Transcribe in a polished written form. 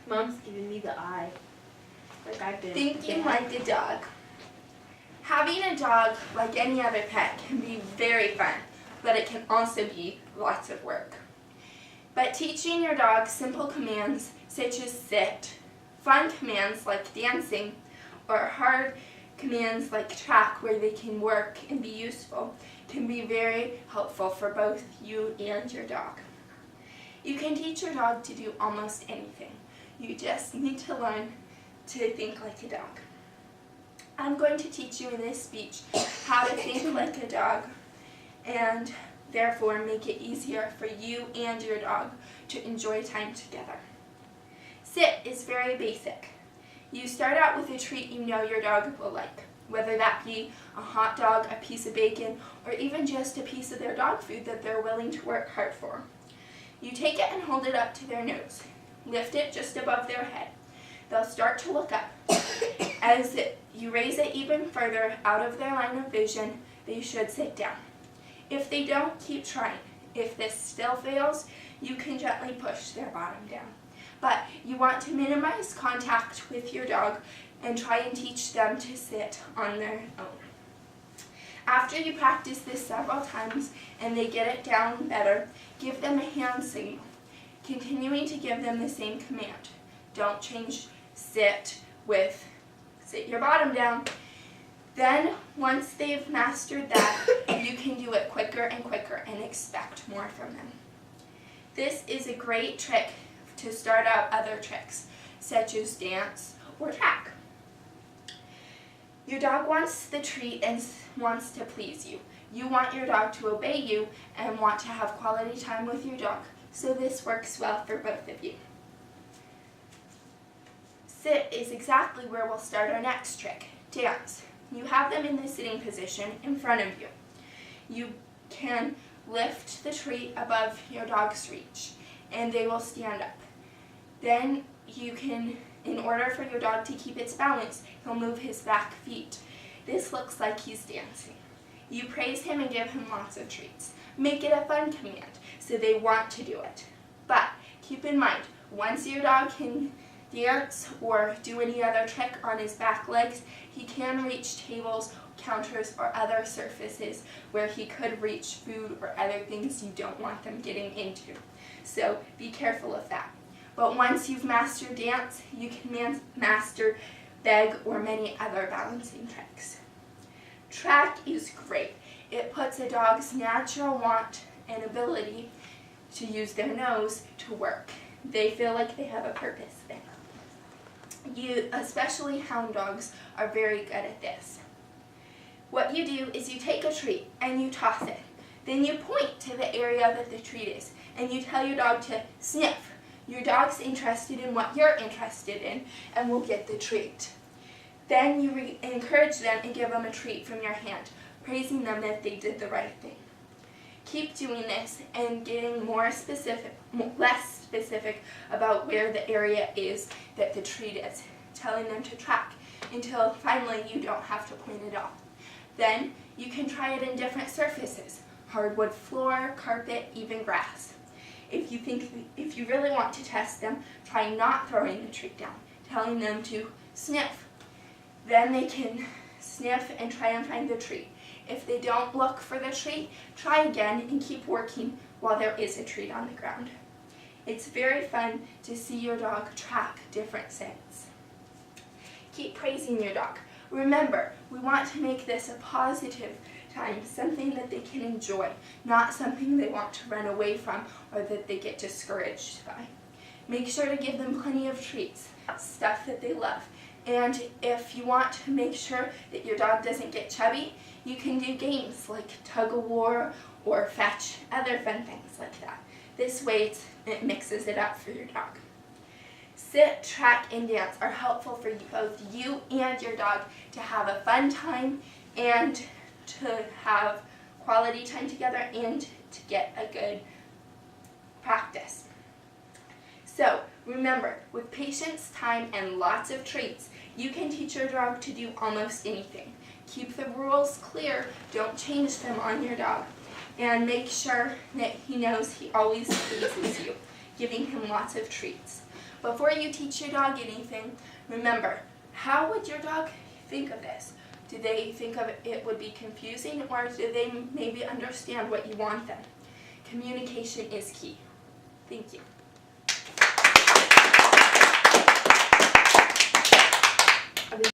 Mom's giving me the eye. Like I've been. Thinking like a dog. Having a dog, like any other pet, can be very fun, but it can also be lots of work. But teaching your dog simple commands such as sit, fun commands like dancing, or hard commands like track where they can work and be useful can be very helpful for both you and your dog. You can teach your dog to do almost anything. You just need to learn to think like a dog. I'm going to teach you in this speech how to think like a dog and therefore make it easier for you and your dog to enjoy time together. Sit is very basic. You start out with a treat you know your dog will like, whether that be a hot dog, a piece of bacon, or even just a piece of their dog food that they're willing to work hard for. You take it and hold it up to their nose. Lift it just above their head. They'll start to look up. As you raise it even further out of their line of vision, they should sit down. If they don't, keep trying. If this still fails, you can gently push their bottom down. But you want to minimize contact with your dog and try and teach them to sit on their own. After you practice this several times and they get it down better, give them a hand signal, continuing to give them the same command. Don't change sit with sit your bottom down. Then, once they've mastered that, you can do it quicker and quicker and expect more from them. This is a great trick to start out other tricks, such as dance or track. Your dog wants the treat and wants to please you. You want your dog to obey you and want to have quality time with your dog, so this works well for both of you. Sit is exactly where we'll start our next trick, dance. You have them in the sitting position in front of you. You can lift the treat above your dog's reach and they will stand up. Then you can, in order for your dog to keep its balance, he'll move his back feet. This looks like he's dancing. You praise him and give him lots of treats. Make it a fun command so they want to do it. But keep in mind, once your dog can dance or do any other trick on his back legs, he can reach tables, counters, or other surfaces where he could reach food or other things you don't want them getting into. So be careful of that. But once you've mastered dance, you can master beg or many other balancing tricks. Track is great. It puts a dog's natural want and ability to use their nose to work. They feel like they have a purpose there. Especially hound dogs, are very good at this. What you do is you take a treat and you toss it. Then you point to the area that the treat is and you tell your dog to sniff. Your dog's interested in what you're interested in and will get the treat. Then you encourage them and give them a treat from your hand, praising them that they did the right thing. Keep doing this and getting less specific about where the area is that the treat is, telling them to track until finally you don't have to point it out. Then you can try it in different surfaces, hardwood floor, carpet, even grass. If you really want to test them, try not throwing the treat down, telling them to sniff. Then they can sniff and try and find the treat. If they don't look for the treat, try again and keep working while there is a treat on the ground. It's very fun to see your dog track different scents. Keep praising your dog. Remember, we want to make this a positive time, something that they can enjoy, not something they want to run away from or that they get discouraged by. Make sure to give them plenty of treats, stuff that they love. And if you want to make sure that your dog doesn't get chubby, you can do games like tug-of-war or fetch, other fun things like that. This way it mixes it up for your dog. Sit, track, and dance are helpful for both you and your dog to have a fun time and to have quality time together and to get a good practice. So remember, with patience, time, and lots of treats, you can teach your dog to do almost anything. Keep the rules clear, don't change them on your dog, and make sure that he knows he always pleases you, giving him lots of treats. Before you teach your dog anything, remember, how would your dog think of this? Do they think of it would be confusing, or do they maybe understand what you want them? Communication is key. Thank you.